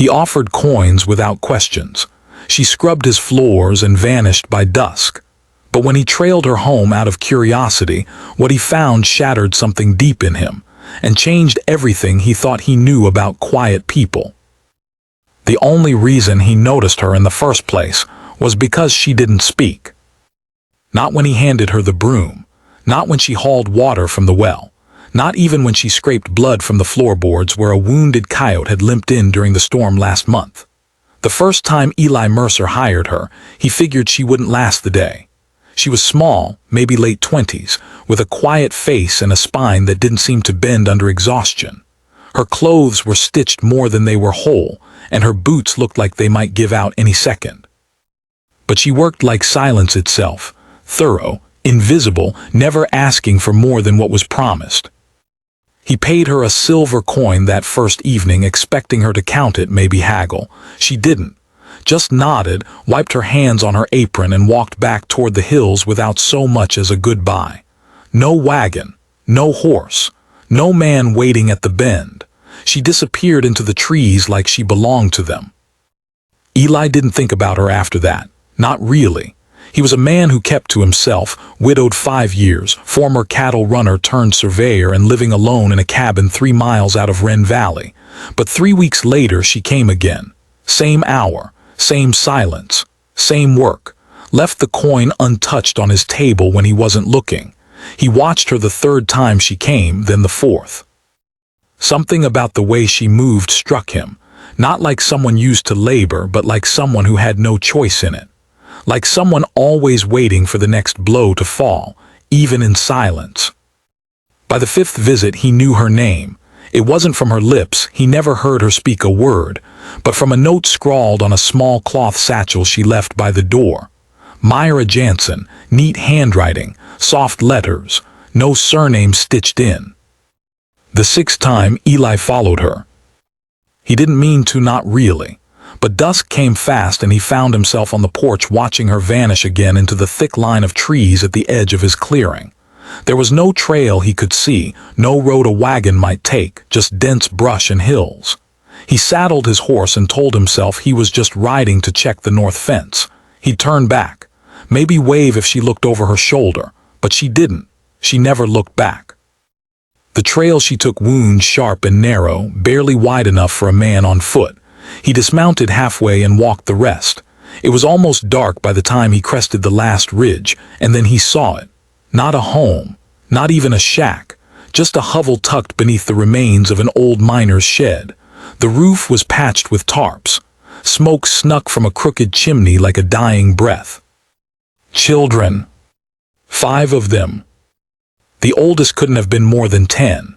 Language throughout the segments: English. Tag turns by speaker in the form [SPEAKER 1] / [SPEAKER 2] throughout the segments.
[SPEAKER 1] He offered coins without questions. She scrubbed his floors and vanished by dusk. But when he trailed her home out of curiosity, what he found shattered something deep in him and changed everything he thought he knew about quiet people. The only reason he noticed her in the first place was because she didn't speak. Not when he handed her the broom, not when she hauled water from the well, not even when she scraped blood from the floorboards where a wounded coyote had limped in during the storm last month. The first time Eli Mercer hired her, he figured she wouldn't last the day. She was small, maybe late 20s, with a quiet face and a spine that didn't seem to bend under exhaustion. Her clothes were stitched more than they were whole, and her boots looked like they might give out any second. But she worked like silence itself, thorough, invisible, never asking for more than what was promised. He paid her a silver coin that first evening, expecting her to count it, maybe haggle. She didn't. Just nodded, wiped her hands on her apron, and walked back toward the hills without so much as a goodbye. No wagon, no horse, no man waiting at the bend. She disappeared into the trees like she belonged to them. Eli didn't think about her after that. Not really. He was a man who kept to himself, widowed 5 years, former cattle runner turned surveyor, and living alone in a cabin 3 miles out of Wren Valley. But 3 weeks later she came again. Same hour, same silence, same work. Left the coin untouched on his table when he wasn't looking. He watched her the 3rd time she came, then the 4th. Something about the way she moved struck him, not like someone used to labor, but like someone who had no choice in it. Like someone always waiting for the next blow to fall, even in silence. By the 5th visit he knew her name. It wasn't from her lips, he never heard her speak a word, but from a note scrawled on a small cloth satchel she left by the door. Myra Jansen, neat handwriting, soft letters, no surname stitched in. The 6th time Eli followed her. He didn't mean to, not really. But dusk came fast and he found himself on the porch watching her vanish again into the thick line of trees at the edge of his clearing. There was no trail he could see, no road a wagon might take, just dense brush and hills. He saddled his horse and told himself he was just riding to check the north fence. He'd turn back, maybe wave if she looked over her shoulder, but she didn't. She never looked back. The trail she took wound sharp and narrow, barely wide enough for a man on foot. He dismounted halfway and walked the rest. It was almost dark by the time he crested the last ridge, and then he saw it. Not a home, not even a shack, just a hovel tucked beneath the remains of an old miner's shed. The roof was patched with tarps. Smoke snuck from a crooked chimney like a dying breath. Children. 5 of them. The oldest couldn't have been more than 10.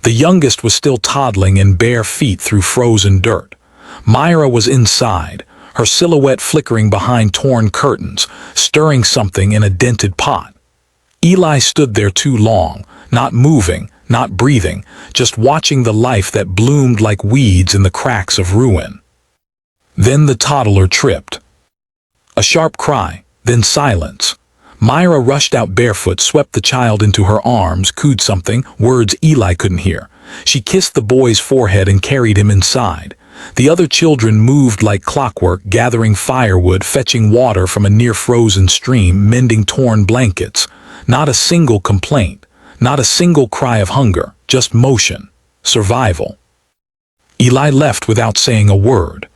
[SPEAKER 1] The youngest was still toddling in bare feet through frozen dirt. Myra was inside, her silhouette flickering behind torn curtains, stirring something in a dented pot. Eli stood there too long, not moving, not breathing, just watching the life that bloomed like weeds in the cracks of ruin. Then the toddler tripped. A sharp cry, then silence. Myra rushed out barefoot, swept the child into her arms, cooed something, words Eli couldn't hear. She kissed the boy's forehead and carried him inside. The other children moved like clockwork, gathering firewood, fetching water from a near-frozen stream, mending torn blankets. Not a single complaint, not a single cry of hunger, just motion, survival. Eli left without saying a word.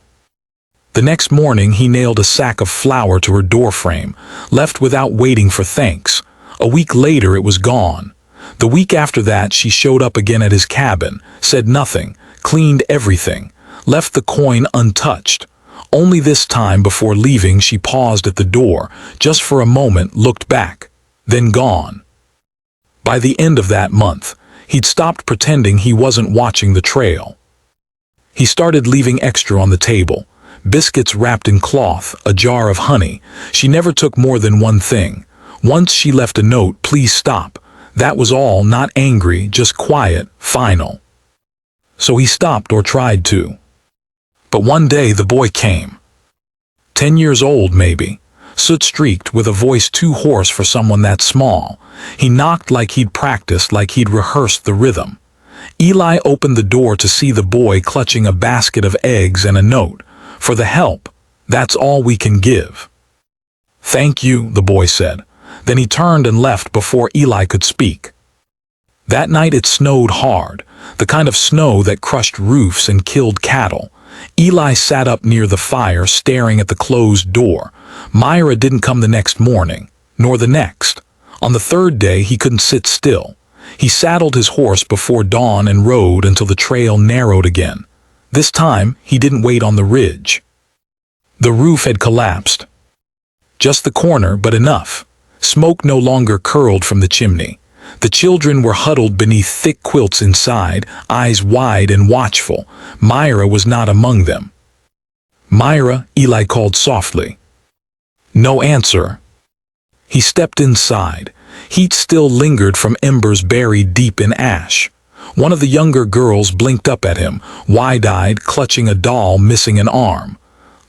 [SPEAKER 1] The next morning he nailed a sack of flour to her doorframe, left without waiting for thanks. A week later it was gone. The week after that she showed up again at his cabin, said nothing, cleaned everything, left the coin untouched. Only this time before leaving she paused at the door, just for a moment, looked back, then gone. By the end of that month, he'd stopped pretending he wasn't watching the trail. He started leaving extra on the table. Biscuits wrapped in cloth, a jar of honey. She never took more than one thing. Once she left a note, "Please stop." That was all, not angry, just quiet, final. So he stopped, or tried to. But one day the boy came. 10 years old maybe, soot-streaked, with a voice too hoarse for someone that small. He knocked like he'd practiced, like he'd rehearsed the rhythm. Eli opened the door to see the boy clutching a basket of eggs and a note. "For the help. That's all we can give." "Thank you," the boy said. Then he turned and left before Eli could speak. That night it snowed hard, the kind of snow that crushed roofs and killed cattle. Eli sat up near the fire, staring at the closed door. Myra didn't come the next morning, nor the next. On the third day he couldn't sit still. He saddled his horse before dawn and rode until the trail narrowed again. This time he didn't wait on the ridge. The roof had collapsed. Just the corner, but enough. Smoke no longer curled from the chimney. The children were huddled beneath thick quilts inside, eyes wide and watchful. Myra was not among them. "Myra," Eli called softly. No answer. He stepped inside. Heat still lingered from embers buried deep in ash. One of the younger girls blinked up at him, wide-eyed, clutching a doll missing an arm.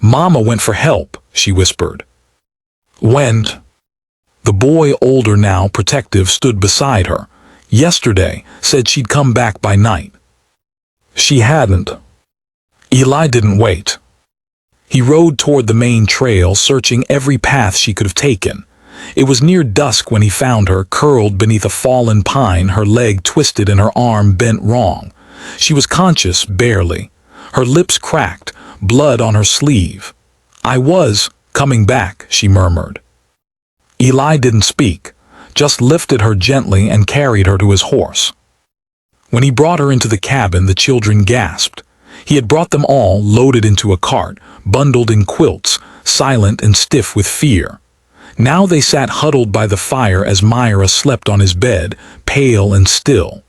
[SPEAKER 1] "Mama went for help," she whispered. "Went?" The boy, older now, protective, stood beside her. "Yesterday, said she'd come back by night." "She hadn't." Eli didn't wait. He rode toward the main trail, searching every path she could have taken. It was near dusk when he found her, curled beneath a fallen pine, her leg twisted and her arm bent wrong. She was conscious, barely. Her lips cracked, blood on her sleeve. "I was coming back," she murmured. Eli didn't speak, just lifted her gently and carried her to his horse. When he brought her into the cabin, the children gasped. He had brought them all, loaded into a cart, bundled in quilts, silent and stiff with fear. Now they sat huddled by the fire as Myra slept on his bed, pale and still.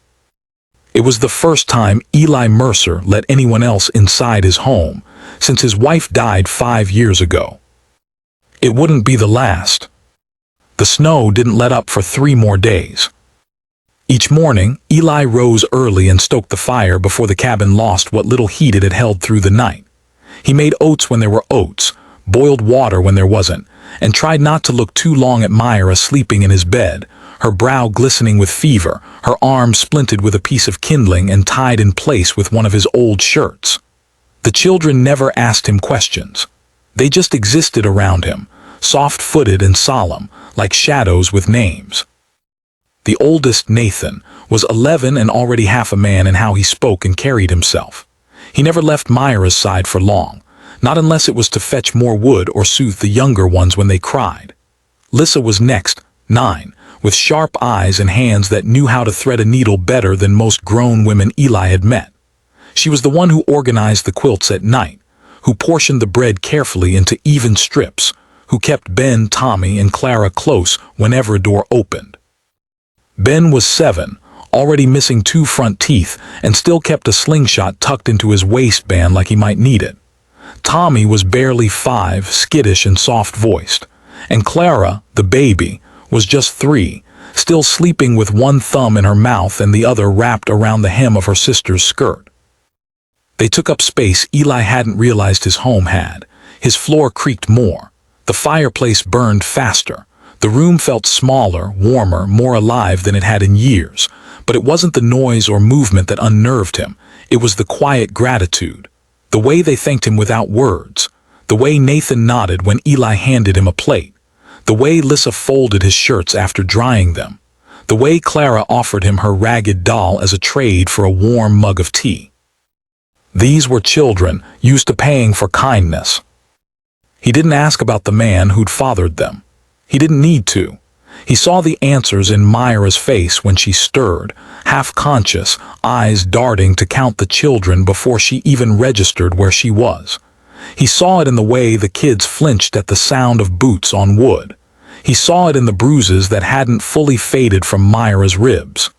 [SPEAKER 1] It was the first time Eli Mercer let anyone else inside his home, since his wife died 5 years ago. It wouldn't be the last. The snow didn't let up for 3 more days. Each morning, Eli rose early and stoked the fire before the cabin lost what little heat it had held through the night. He made oats when there were oats, boiled water when there wasn't, and tried not to look too long at Myra sleeping in his bed, her brow glistening with fever, her arm splinted with a piece of kindling and tied in place with one of his old shirts. The children never asked him questions. They just existed around him, soft-footed and solemn, like shadows with names. The oldest, Nathan, was 11 and already half a man in how he spoke and carried himself. He never left Myra's side for long, not unless it was to fetch more wood or soothe the younger ones when they cried. Lissa was next, 9, with sharp eyes and hands that knew how to thread a needle better than most grown women Eli had met. She was the one who organized the quilts at night, who portioned the bread carefully into even strips, who kept Ben, Tommy, and Clara close whenever a door opened. Ben was 7, already missing 2 front teeth, and still kept a slingshot tucked into his waistband like he might need it. Tommy was barely 5, skittish and soft-voiced, and Clara, the baby, was just 3, still sleeping with one thumb in her mouth and the other wrapped around the hem of her sister's skirt. They took up space Eli hadn't realized his home had. His floor creaked more. The fireplace burned faster. The room felt smaller, warmer, more alive than it had in years. But it wasn't the noise or movement that unnerved him. It was the quiet gratitude. The way they thanked him without words. The way Nathan nodded when Eli handed him a plate. The way Lissa folded his shirts after drying them. The way Clara offered him her ragged doll as a trade for a warm mug of tea. These were children used to paying for kindness. He didn't ask about the man who'd fathered them. He didn't need to. He saw the answers in Myra's face when she stirred, half-conscious, eyes darting to count the children before she even registered where she was. He saw it in the way the kids flinched at the sound of boots on wood. He saw it in the bruises that hadn't fully faded from Myra's ribs.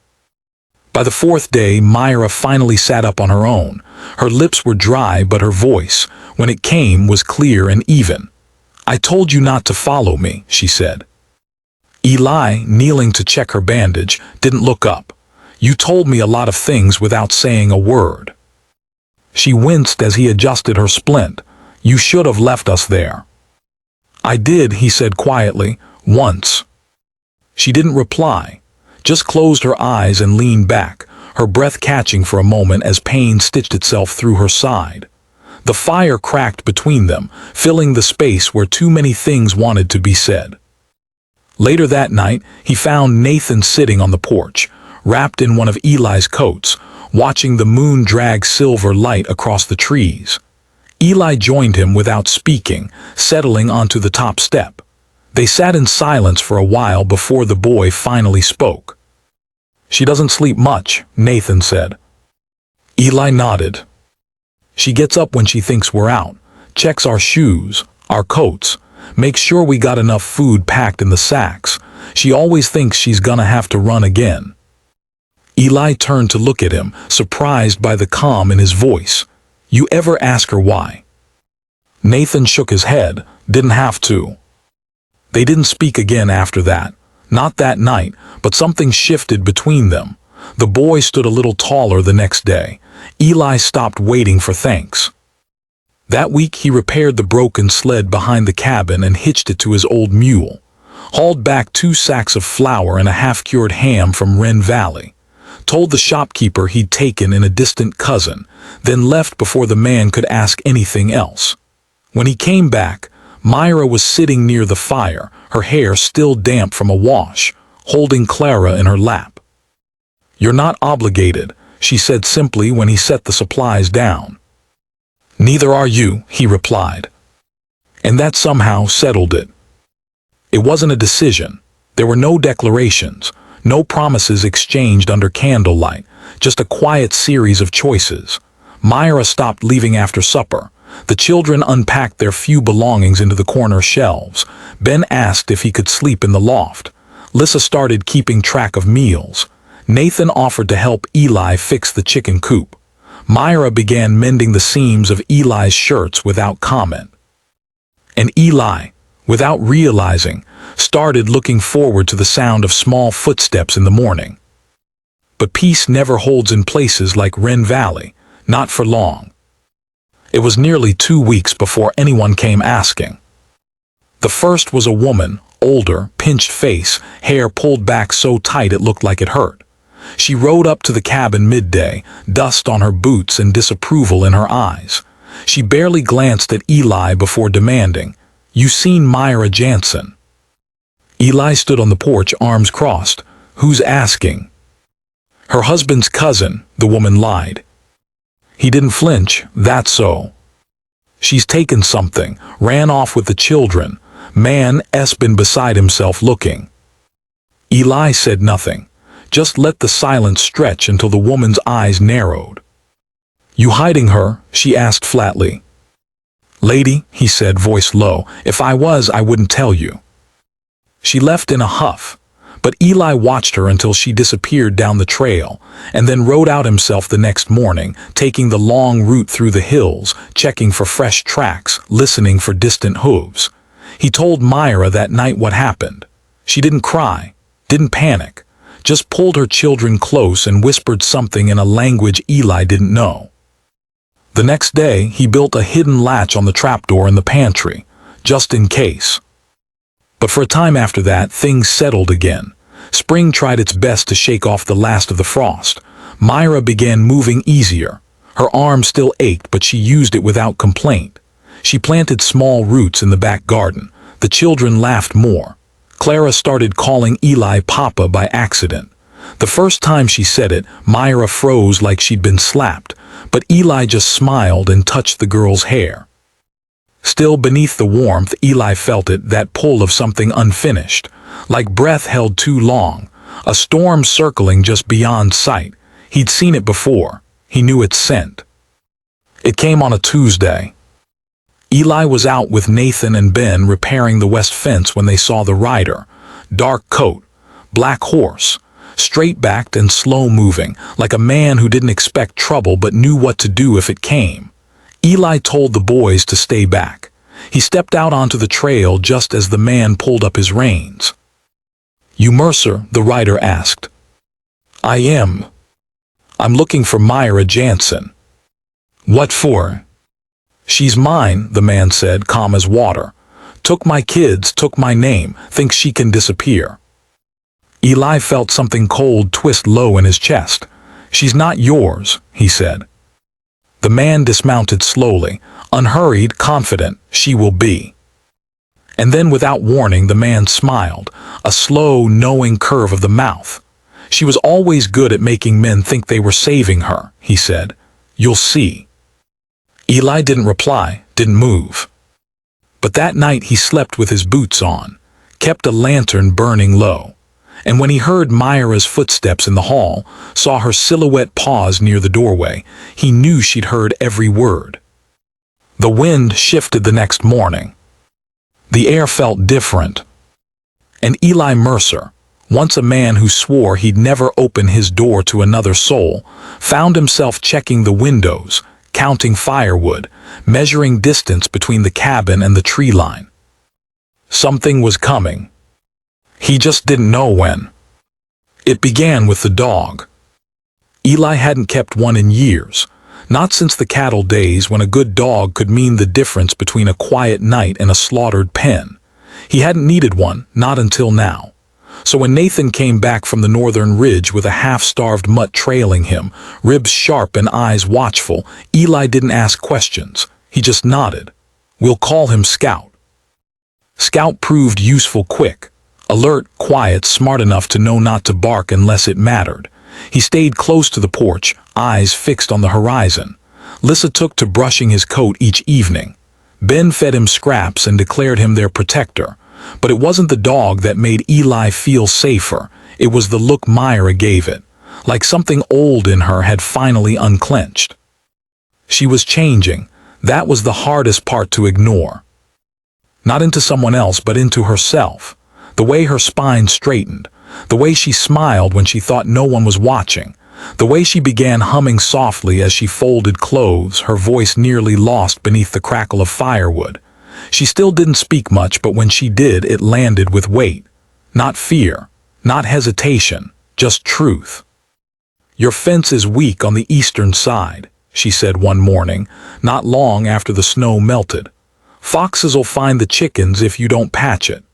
[SPEAKER 1] By the 4th day, Myra finally sat up on her own. Her lips were dry, but her voice, when it came, was clear and even. "I told you not to follow me," she said. Eli, kneeling to check her bandage, didn't look up. "You told me a lot of things without saying a word." She winced as he adjusted her splint. "You should have left us there." "I did," he said quietly, "once." She didn't reply, just closed her eyes and leaned back, her breath catching for a moment as pain stitched itself through her side. The fire cracked between them, filling the space where too many things wanted to be said. Later that night, he found Nathan sitting on the porch, wrapped in one of Eli's coats, watching the moon drag silver light across the trees. Eli joined him without speaking, settling onto the top step. They sat in silence for a while before the boy finally spoke. "She doesn't sleep much," Nathan said. Eli nodded. "She gets up when she thinks we're out, checks our shoes, our coats, makes sure we got enough food packed in the sacks. She always thinks she's gonna have to run again." Eli turned to look at him, surprised by the calm in his voice. "You ever ask her why?" Nathan shook his head. "Didn't have to." They didn't speak again after that. Not that night, but something shifted between them. The boy stood a little taller the next day. Eli stopped waiting for thanks. That week he repaired the broken sled behind the cabin and hitched it to his old mule. Hauled back 2 sacks of flour and a half-cured ham from Wren Valley. Told the shopkeeper he'd taken in a distant cousin, then left before the man could ask anything else. When he came back, Myra was sitting near the fire, her hair still damp from a wash, holding Clara in her lap. "You're not obligated," she said simply when he set the supplies down. "Neither are you," he replied. And that somehow settled it. It wasn't a decision. There were no declarations, no promises exchanged under candlelight, just a quiet series of choices. Myra stopped leaving after supper. The children unpacked their few belongings into the corner shelves. Ben asked if he could sleep in the loft. Lissa started keeping track of meals. Nathan offered to help Eli fix the chicken coop. Myra began mending the seams of Eli's shirts without comment. And Eli, without realizing, started looking forward to the sound of small footsteps in the morning. But peace never holds in places like Wren Valley, not for long. It was nearly 2 weeks before anyone came asking. The first was a woman, older, pinched face, hair pulled back so tight it looked like it hurt. She rode up to the cabin midday, dust on her boots and disapproval in her eyes. She barely glanced at Eli before demanding, "You seen Myra Jansen?" Eli stood on the porch, arms crossed. "Who's asking?" "Her husband's cousin," the woman lied. He didn't flinch. "That's so. She's taken something, ran off with the children." Man's been beside himself looking. Eli said nothing, just let the silence stretch until the woman's eyes narrowed. "You hiding her?" she asked flatly. "Lady," he said, voice low, "if I was, I wouldn't tell you." She left in a huff, but Eli watched her until she disappeared down the trail, and then rode out himself the next morning, taking the long route through the hills, checking for fresh tracks, listening for distant hooves. He told Myra that night what happened. She didn't cry, didn't panic, just pulled her children close and whispered something in a language Eli didn't know. The next day, he built a hidden latch on the trapdoor in the pantry, just in case. But for a time after that, things settled again. Spring tried its best to shake off the last of the frost. Myra began moving easier. Her arm still ached, but she used it without complaint. She planted small roots in the back garden. The children laughed more. Clara started calling Eli Papa by accident. The first time she said it, Myra froze like she'd been slapped, but Eli just smiled and touched the girl's hair. Still beneath the warmth, Eli felt it, that pull of something unfinished, like breath held too long, a storm circling just beyond sight. He'd seen it before. He knew its scent. It came on a Tuesday. Eli was out with Nathan and Ben repairing the west fence when they saw the rider. Dark coat, black horse, straight-backed and slow-moving, like a man who didn't expect trouble but knew what to do if it came. Eli told the boys to stay back. He stepped out onto the trail just as the man pulled up his reins. "You Mercer?" the rider asked. "I am. I'm looking for Myra Jansen." "What for?" "She's mine," the man said, calm as water. "Took my kids, took my name, thinks she can disappear." Eli felt something cold twist low in his chest. "She's not yours," he said. The man dismounted slowly, unhurried, confident. "She will be." And then, without warning, the man smiled, a slow, knowing curve of the mouth. "She was always good at making men think they were saving her," he said. "You'll see." Eli didn't reply, didn't move. But that night he slept with his boots on, kept a lantern burning low. And when he heard Myra's footsteps in the hall, saw her silhouette pause near the doorway, he knew she'd heard every word. The wind shifted the next morning. The air felt different. And Eli Mercer, once a man who swore he'd never open his door to another soul, found himself checking the windows, counting firewood, measuring distance between the cabin and the tree line. Something was coming. He just didn't know when. It began with the dog. Eli hadn't kept one in years, not since the cattle days when a good dog could mean the difference between a quiet night and a slaughtered pen. He hadn't needed one, not until now. So when Nathan came back from the northern ridge with a half-starved mutt trailing him, ribs sharp and eyes watchful, Eli didn't ask questions. He just nodded. "We'll call him Scout." Scout proved useful quick. Alert, quiet, smart enough to know not to bark unless it mattered. He stayed close to the porch, eyes fixed on the horizon. Lissa took to brushing his coat each evening. Ben fed him scraps and declared him their protector. But it wasn't the dog that made Eli feel safer. It was the look Myra gave it, like something old in her had finally unclenched. She was changing. That was the hardest part to ignore. Not into someone else, but into herself. The way her spine straightened, the way she smiled when she thought no one was watching, the way she began humming softly as she folded clothes, her voice nearly lost beneath the crackle of firewood. She still didn't speak much, but when she did, it landed with weight. Not fear, not hesitation, just truth. "Your fence is weak on the eastern side," she said one morning, not long after the snow melted. "Foxes'll find the chickens if you don't patch it."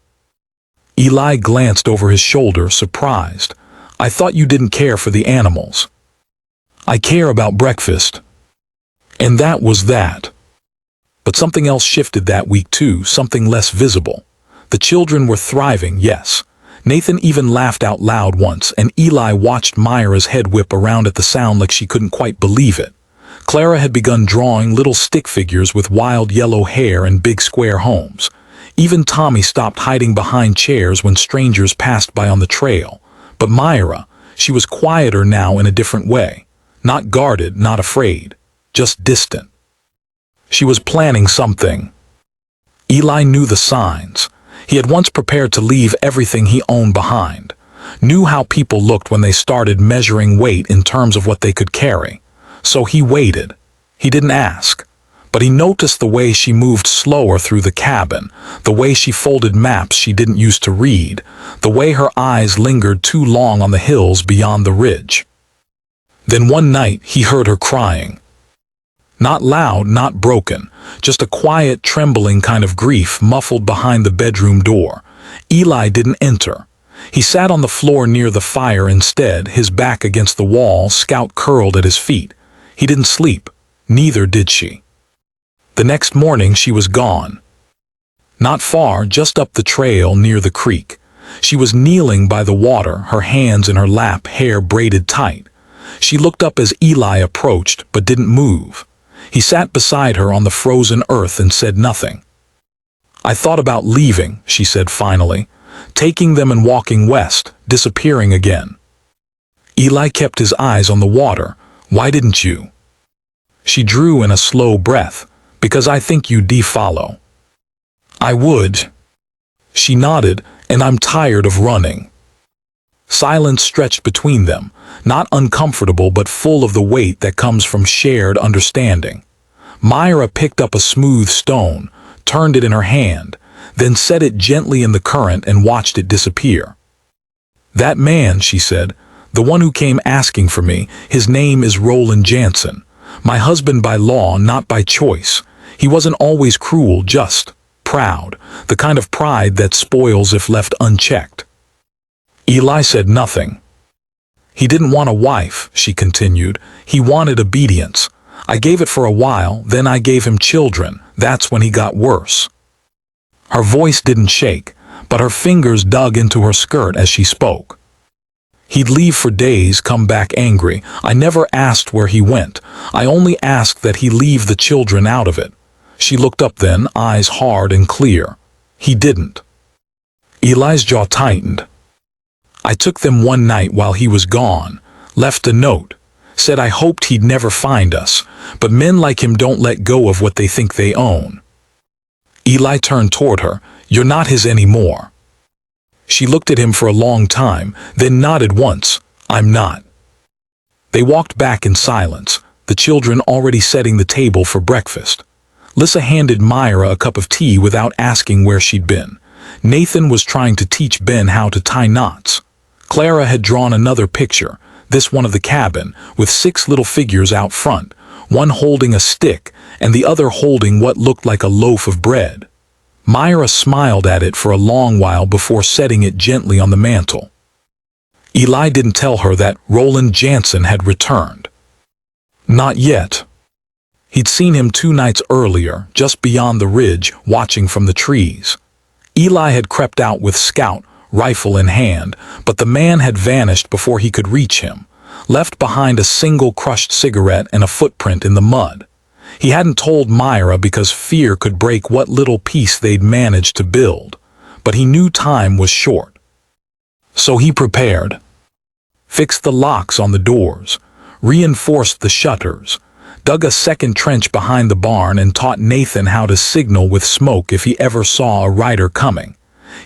[SPEAKER 1] Eli glanced over his shoulder, surprised. "I thought you didn't care for the animals." "I care about breakfast." And that was that. But something else shifted that week too, something less visible. The children were thriving, yes. Nathan even laughed out loud once, and Eli watched Myra's head whip around at the sound like she couldn't quite believe it. Clara had begun drawing little stick figures with wild yellow hair and big square homes. Even Tommy stopped hiding behind chairs when strangers passed by on the trail. But Myra, she was quieter now in a different way. Not guarded, not afraid, just distant. She was planning something. Eli knew the signs. He had once prepared to leave everything he owned behind. Knew how people looked when they started measuring weight in terms of what they could carry. So he waited. He didn't ask. But he noticed the way she moved slower through the cabin, the way she folded maps she didn't use to read, the way her eyes lingered too long on the hills beyond the ridge. Then one night he heard her crying. Not loud, not broken, just a quiet, trembling kind of grief muffled behind the bedroom door. Eli didn't enter. He sat on the floor near the fire instead, his back against the wall, Scout curled at his feet. He didn't sleep. Neither did she. The next morning she was gone. Not far, just up the trail near the creek. She was kneeling by the water, her hands in her lap, hair braided tight. She looked up as Eli approached, but didn't move. He sat beside her on the frozen earth and said nothing. "I thought about leaving," she said finally, "taking them and walking west, disappearing again." Eli kept his eyes on the water. "Why didn't you?" She drew in a slow breath. "Because I think you follow." "I would." She nodded, "and I'm tired of running." Silence stretched between them, not uncomfortable but full of the weight that comes from shared understanding. Myra picked up a smooth stone, turned it in her hand, then set it gently in the current and watched it disappear. "That man," she said, "the one who came asking for me, his name is Roland Jansen. My husband by law, not by choice. He wasn't always cruel, just proud, the kind of pride that spoils if left unchecked." Eli said nothing. He didn't want a wife, she continued. He wanted obedience. I gave it for a while, then I gave him children. That's when he got worse. Her voice didn't shake, but her fingers dug into her skirt as she spoke. He'd leave for days, come back angry. I never asked where he went. I only asked that he leave the children out of it. She looked up then, eyes hard and clear. He didn't. Eli's jaw tightened. I took them one night while he was gone, left a note, said I hoped he'd never find us, but men like him don't let go of what they think they own. Eli turned toward her. You're not his anymore. She looked at him for a long time, then nodded once. I'm not. They walked back in silence, the children already setting the table for breakfast. Lissa handed Myra a cup of tea without asking where she'd been. Nathan was trying to teach Ben how to tie knots. Clara had drawn another picture, this one of the cabin, with 6 little figures out front, one holding a stick and the other holding what looked like a loaf of bread. Myra smiled at it for a long while before setting it gently on the mantel. Eli didn't tell her that Roland Jansen had returned. Not yet. He'd seen him 2 nights earlier, just beyond the ridge, watching from the trees. Eli had crept out with Scout, rifle in hand, but the man had vanished before he could reach him, left behind a single crushed cigarette and a footprint in the mud. He hadn't told Myra because fear could break what little peace they'd managed to build, but he knew time was short. So he prepared. Fixed the locks on the doors, reinforced the shutters, dug a second trench behind the barn and taught Nathan how to signal with smoke if he ever saw a rider coming.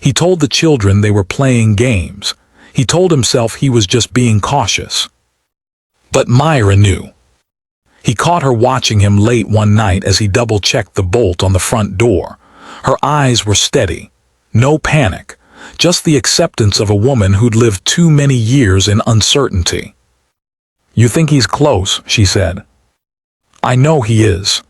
[SPEAKER 1] He told the children they were playing games. He told himself he was just being cautious. But Myra knew. He caught her watching him late one night as he double-checked the bolt on the front door. Her eyes were steady. No panic, just the acceptance of a woman who'd lived too many years in uncertainty. You think he's close, she said. I know he is.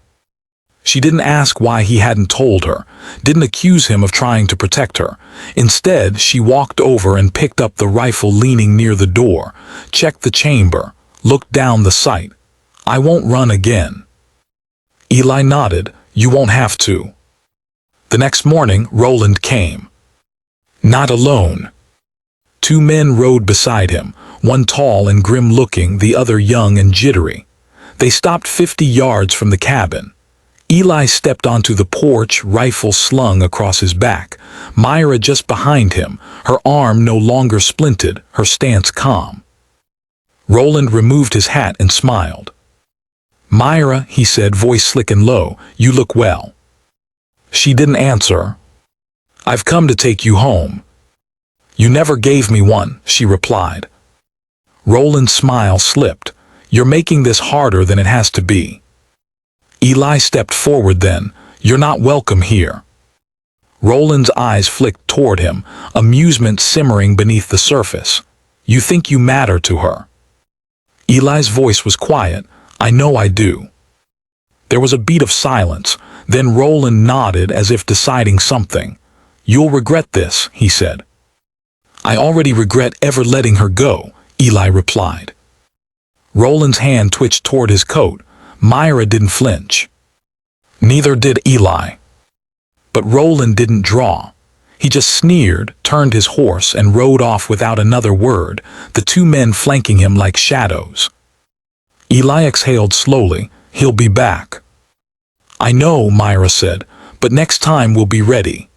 [SPEAKER 1] She didn't ask why he hadn't told her, didn't accuse him of trying to protect her. Instead, she walked over and picked up the rifle leaning near the door, checked the chamber, looked down the sight. I won't run again. Eli nodded. You won't have to. The next morning, Roland came. Not alone. 2 men rode beside him, one tall and grim-looking, the other young and jittery. They stopped 50 yards from the cabin. Eli stepped onto the porch, rifle slung across his back. Myra just behind him, her arm no longer splinted, her stance calm. Roland removed his hat and smiled. Myra, he said, voice slick and low, you look well. She didn't answer. I've come to take you home. You never gave me one, she replied. Roland's smile slipped. You're making this harder than it has to be. Eli stepped forward then. You're not welcome here. Roland's eyes flicked toward him, amusement simmering beneath the surface. You think you matter to her. Eli's voice was quiet. I know I do. There was a beat of silence, then Roland nodded as if deciding something. You'll regret this, he said. I already regret ever letting her go, Eli replied. Roland's hand twitched toward his coat. Myra didn't flinch. Neither did Eli. But Roland didn't draw. He just sneered, turned his horse, and rode off without another word, the 2 men flanking him like shadows. Eli exhaled slowly. He'll be back. I know, Myra said, but next time we'll be ready.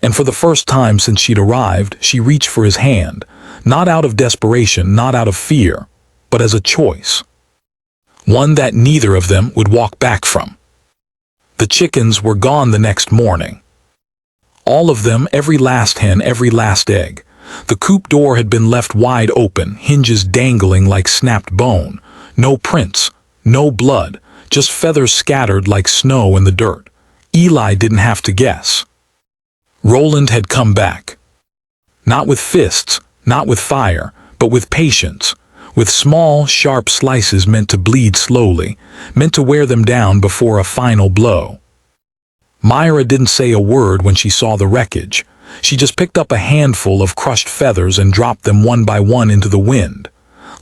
[SPEAKER 1] And for the first time since she'd arrived, she reached for his hand, not out of desperation, not out of fear, but as a choice. One that neither of them would walk back from. The chickens were gone the next morning. All of them, every last hen, every last egg. The coop door had been left wide open, hinges dangling like snapped bone. No prints, no blood, just feathers scattered like snow in the dirt. Eli didn't have to guess. Roland had come back. Not with fists, not with fire, but with patience. With small, sharp slices meant to bleed slowly, meant to wear them down before a final blow. Myra didn't say a word when she saw the wreckage. She just picked up a handful of crushed feathers and dropped them one by one into the wind.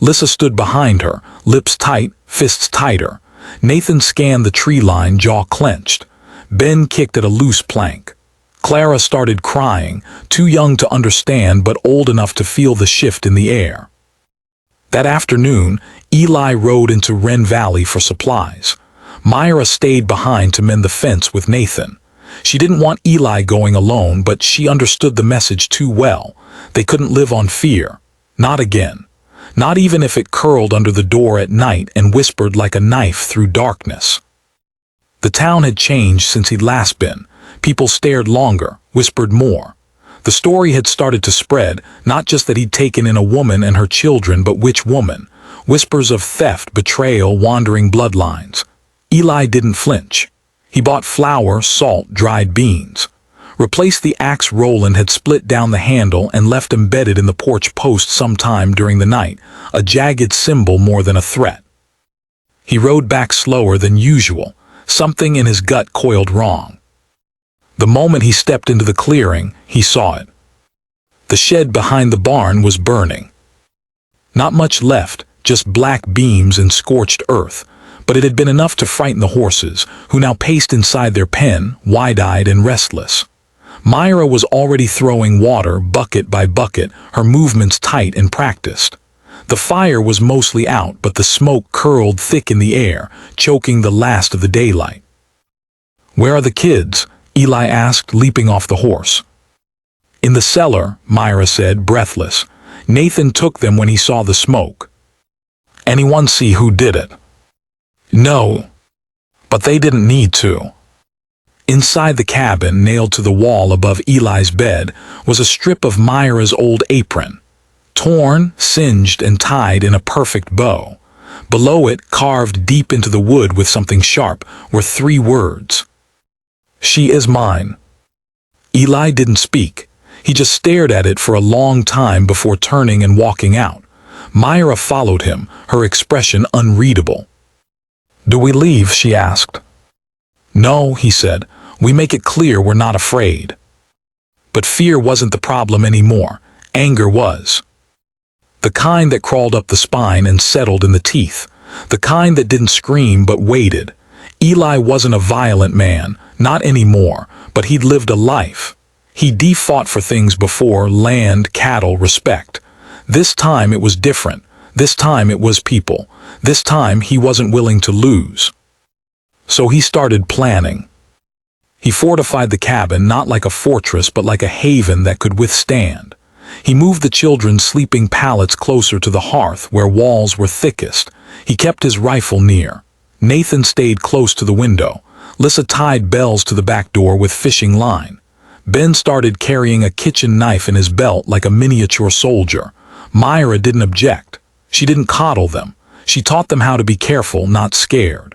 [SPEAKER 1] Lissa stood behind her, lips tight, fists tighter. Nathan scanned the tree line, jaw clenched. Ben kicked at a loose plank. Clara started crying, too young to understand but old enough to feel the shift in the air. That afternoon, Eli rode into Wren Valley for supplies. Myra stayed behind to mend the fence with Nathan. She didn't want Eli going alone, but she understood the message too well. They couldn't live on fear. Not again. Not even if it curled under the door at night and whispered like a knife through darkness. The town had changed since he'd last been. People stared longer, whispered more. The story had started to spread, not just that he'd taken in a woman and her children, but which woman. Whispers of theft, betrayal, wandering bloodlines. Eli didn't flinch. He bought flour, salt, dried beans. Replaced the axe Roland had split down the handle and left embedded in the porch post sometime during the night, a jagged symbol more than a threat. He rode back slower than usual. Something in his gut coiled wrong. The moment he stepped into the clearing, he saw it. The shed behind the barn was burning. Not much left, just black beams and scorched earth, but it had been enough to frighten the horses, who now paced inside their pen, wide-eyed and restless. Myra was already throwing water, bucket by bucket, her movements tight and practiced. The fire was mostly out, but the smoke curled thick in the air, choking the last of the daylight. "Where are the kids?" Eli asked, leaping off the horse. "In the cellar," Myra said, breathless. "Nathan took them when he saw the smoke." "Anyone see who did it?" "No, but they didn't need to." Inside the cabin, nailed to the wall above Eli's bed, was a strip of Myra's old apron. Torn, singed, and tied in a perfect bow. Below it, carved deep into the wood with something sharp, were 3 words. "She is mine." Eli didn't speak. He just stared at it for a long time before turning and walking out. Myra followed him, her expression unreadable. "Do we leave?" she asked. "No," he said. "We make it clear we're not afraid." But fear wasn't the problem anymore. Anger was. The kind that crawled up the spine and settled in the teeth. The kind that didn't scream but waited. Eli wasn't a violent man, not anymore, but he'd lived a life. He fought for things before: land, cattle, respect. This time it was different. This time it was people. This time he wasn't willing to lose. So he started planning. He fortified the cabin not like a fortress but like a haven that could withstand. He moved the children's sleeping pallets closer to the hearth where walls were thickest. He kept his rifle near. Nathan stayed close to the window. Lissa tied bells to the back door with fishing line. Ben started carrying a kitchen knife in his belt like a miniature soldier. Myra didn't object. She didn't coddle them. She taught them how to be careful, not scared.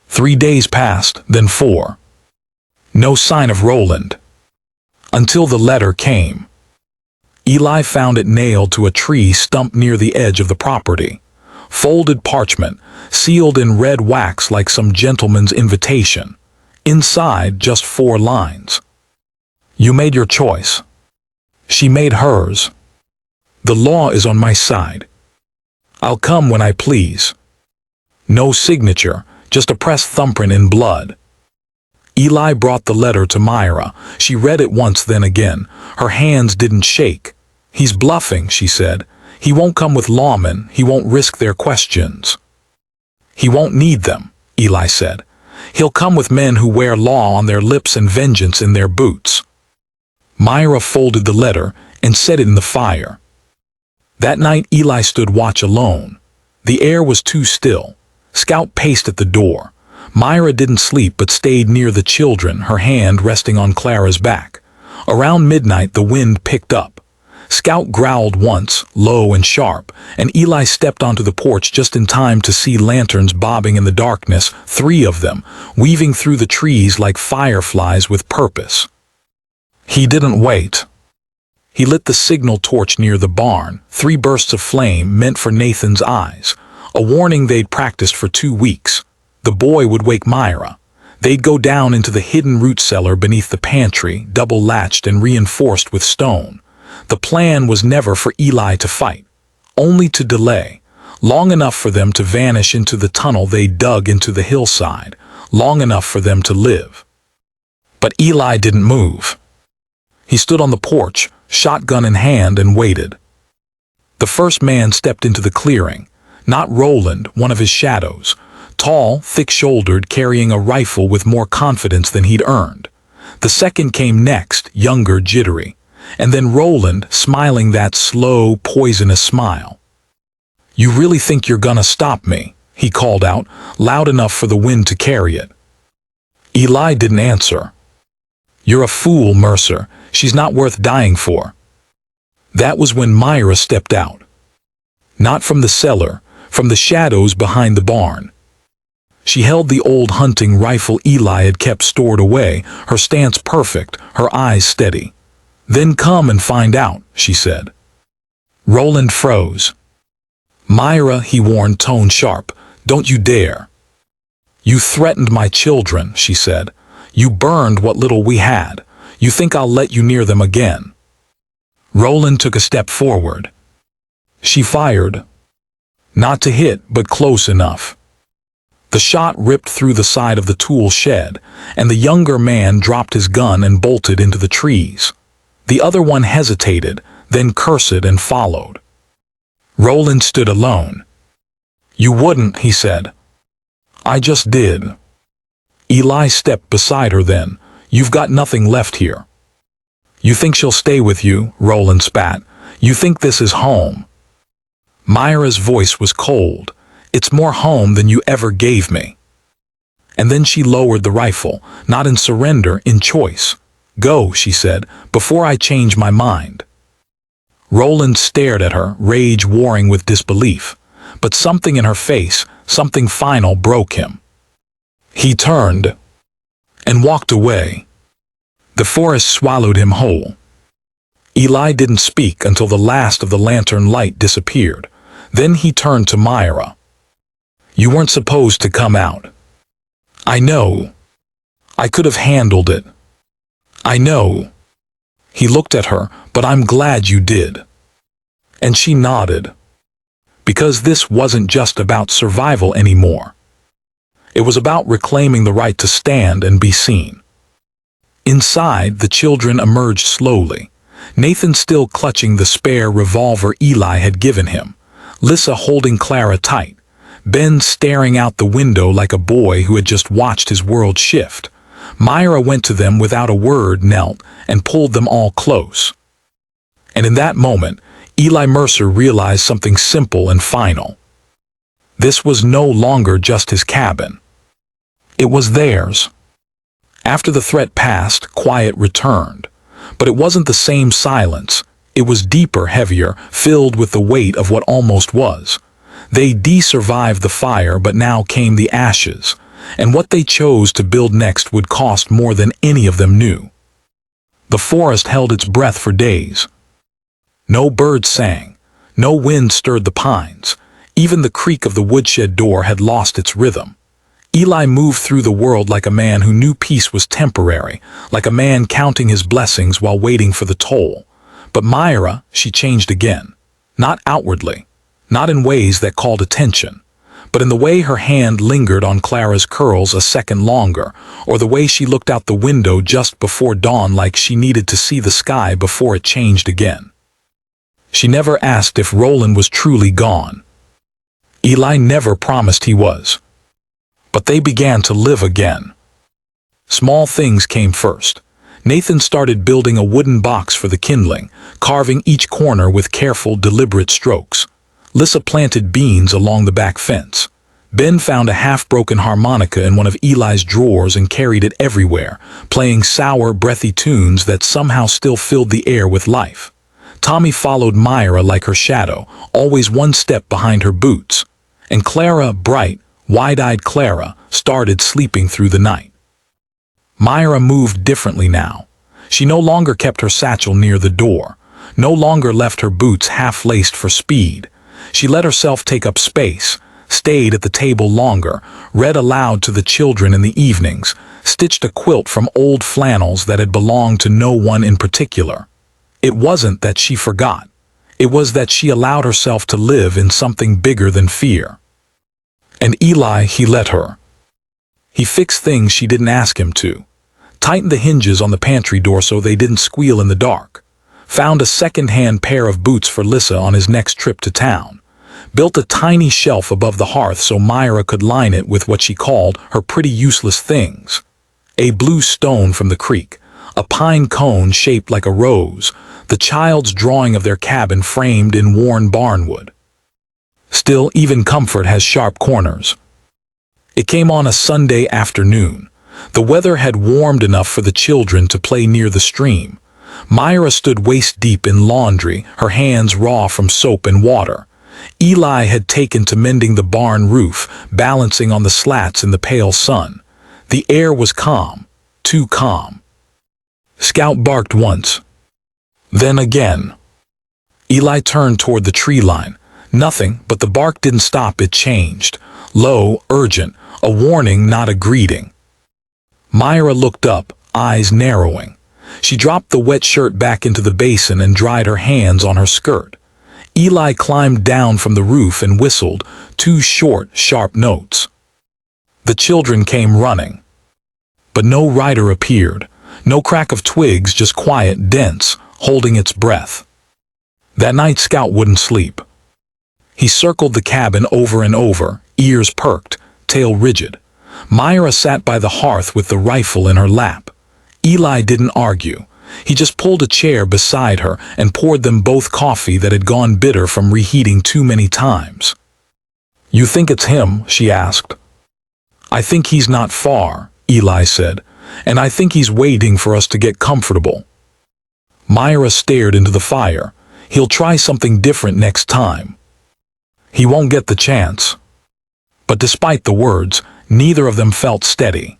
[SPEAKER 1] 3 days passed, then 4. No sign of Roland. Until the letter came. Eli found it nailed to a tree stump near the edge of the property. Folded parchment, sealed in red wax like some gentleman's invitation. Inside, just 4 lines. "You made your choice. She made hers. The law is on my side. I'll come when I please." No signature, just a pressed thumbprint in blood. Eli brought the letter to Myra. She read it once, then again. Her hands didn't shake. "He's bluffing," she said. "He won't come with lawmen. He won't risk their questions." "He won't need them," Eli said. "He'll come with men who wear law on their lips and vengeance in their boots." Myra folded the letter and set it in the fire. That night Eli stood watch alone. The air was too still. Scout paced at the door. Myra didn't sleep but stayed near the children, her hand resting on Clara's back. Around midnight the wind picked up. Scout growled once, low and sharp, and Eli stepped onto the porch just in time to see lanterns bobbing in the darkness, 3 of them, weaving through the trees like fireflies with purpose. He didn't wait. He lit the signal torch near the barn, 3 bursts of flame meant for Nathan's eyes, a warning they'd practiced for 2 weeks. The boy would wake Myra. They'd go down into the hidden root cellar beneath the pantry, double-latched and reinforced with stone. The plan was never for Eli to fight, only to delay, long enough for them to vanish into the tunnel they dug into the hillside, long enough for them to live. But Eli didn't move. He stood on the porch, shotgun in hand, and waited. The first man stepped into the clearing, not Roland, one of his shadows, tall, thick-shouldered, carrying a rifle with more confidence than he'd earned. The second came next, younger, jittery, and then Roland, smiling that slow, poisonous smile. "You really think you're gonna stop me?" he called out, loud enough for the wind to carry it. Eli didn't answer. "You're a fool, Mercer. She's not worth dying for." That was when Myra stepped out. Not from the cellar, from the shadows behind the barn. She held the old hunting rifle Eli had kept stored away, her stance perfect, her eyes steady. "Then come and find out," she said. Roland froze. "Myra," he warned, tone sharp, "don't you dare." "You threatened my children," she said. "You burned what little we had. You think I'll let you near them again?" Roland took a step forward. She fired. Not to hit, but close enough. The shot ripped through the side of the tool shed, and the younger man dropped his gun and bolted into the trees. The other one hesitated, then cursed and followed. Roland stood alone. "You wouldn't," he said. "I just did." Eli stepped beside her then. "You've got nothing left here." "You think she'll stay with you?" Roland spat. "You think this is home?" Myra's voice was cold. "It's more home than you ever gave me." And then she lowered the rifle, not in surrender, in choice. "Go," she said, "before I change my mind." Roland stared at her, rage warring with disbelief. But something in her face, something final, broke him. He turned and walked away. The forest swallowed him whole. Eli didn't speak until the last of the lantern light disappeared. Then he turned to Myra. "You weren't supposed to come out." "I know. I could have handled it." "I know." He looked at her. "But I'm glad you did." And she nodded. Because this wasn't just about survival anymore. It was about reclaiming the right to stand and be seen. Inside, the children emerged slowly. Nathan still clutching the spare revolver Eli had given him. Lissa holding Clara tight. Ben staring out the window like a boy who had just watched his world shift. Myra went to them without a word, knelt, and pulled them all close. And in that moment, Eli Mercer realized something simple and final. This was no longer just his cabin. It was theirs. After the threat passed, quiet returned. But it wasn't the same silence. It was deeper, heavier, filled with the weight of what almost was. They de-survived the fire, but now came the ashes, and what they chose to build next would cost more than any of them knew. The forest held its breath for days. No birds sang. No wind stirred the pines. Even the creak of the woodshed door had lost its rhythm. Eli moved through the world like a man who knew peace was temporary, like a man counting his blessings while waiting for the toll. But Myra, she changed again. Not outwardly, not in ways that called attention, but in the way her hand lingered on Clara's curls a second longer, or the way she looked out the window just before dawn like she needed to see the sky before it changed again. She never asked if Roland was truly gone. Eli never promised he was. But they began to live again. Small things came first. Nathan started building a wooden box for the kindling, carving each corner with careful, deliberate strokes. Lissa planted beans along the back fence. Ben found a half-broken harmonica in one of Eli's drawers and carried it everywhere, playing sour, breathy tunes that somehow still filled the air with life. Tommy followed Myra like her shadow, always one step behind her boots. And Clara, bright, wide-eyed Clara, started sleeping through the night. Myra moved differently now. She no longer kept her satchel near the door, no longer left her boots half-laced for speed. She let herself take up space, stayed at the table longer, read aloud to the children in the evenings, stitched a quilt from old flannels that had belonged to no one in particular. It wasn't that she forgot. It was that she allowed herself to live in something bigger than fear. And Eli, he let her. He fixed things she didn't ask him to. Tightened the hinges on the pantry door so they didn't squeal in the dark. Found a second-hand pair of boots for Lissa on his next trip to town. Built a tiny shelf above the hearth so Myra could line it with what she called her pretty useless things. A blue stone from the creek, a pine cone shaped like a rose, the child's drawing of their cabin framed in worn barnwood. Still, even comfort has sharp corners. It came on a Sunday afternoon. The weather had warmed enough for the children to play near the stream. Myra stood waist-deep in laundry, her hands raw from soap and water. Eli had taken to mending the barn roof, balancing on the slats in the pale sun. The air was calm, too calm. Scout barked once. Then again. Eli turned toward the tree line. Nothing, but the bark didn't stop, it changed. Low, urgent, a warning, not a greeting. Myra looked up, eyes narrowing. She dropped the wet shirt back into the basin and dried her hands on her skirt. Eli climbed down from the roof and whistled, 2 short, sharp notes. The children came running. But no rider appeared. No crack of twigs, just quiet, dense, holding its breath. That night Scout wouldn't sleep. He circled the cabin over and over, ears perked, tail rigid. Myra sat by the hearth with the rifle in her lap. Eli didn't argue. He just pulled a chair beside her and poured them both coffee that had gone bitter from reheating too many times. "You think it's him?" she asked. "I think he's not far," Eli said, "and I think he's waiting for us to get comfortable." Myra stared into the fire. "He'll try something different next time. He won't get the chance." But despite the words, neither of them felt steady.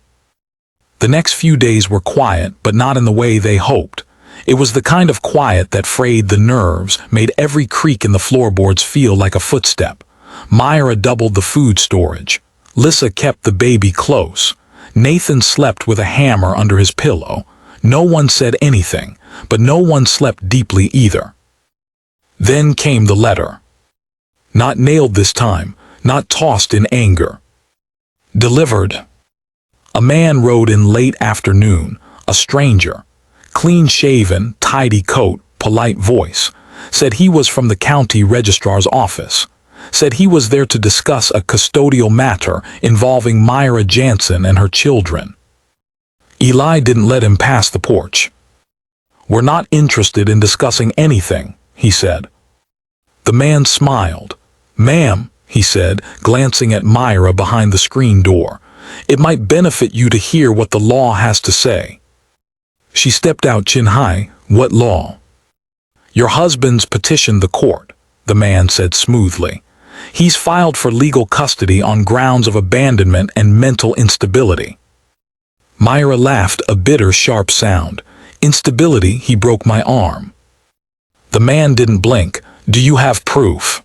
[SPEAKER 1] The next few days were quiet, but not in the way they hoped. It was the kind of quiet that frayed the nerves, made every creak in the floorboards feel like a footstep. Myra doubled the food storage. Lissa kept the baby close. Nathan slept with a hammer under his pillow. No one said anything, but no one slept deeply either. Then came the letter. Not nailed this time, not tossed in anger. Delivered. A man rode in late afternoon, a stranger. Clean-shaven, tidy coat, polite voice. Said he was from the county registrar's office. Said he was there to discuss a custodial matter involving Myra Jansen and her children. Eli didn't let him pass the porch. "We're not interested in discussing anything," he said. The man smiled. "Ma'am," he said, glancing at Myra behind the screen door, "it might benefit you to hear what the law has to say." She stepped out chin high. "What law?" "Your husband's petitioned the court," the man said smoothly. "He's filed for legal custody on grounds of abandonment and mental instability." Myra laughed, a bitter, sharp sound. "Instability, he broke my arm." The man didn't blink. "Do you have proof?"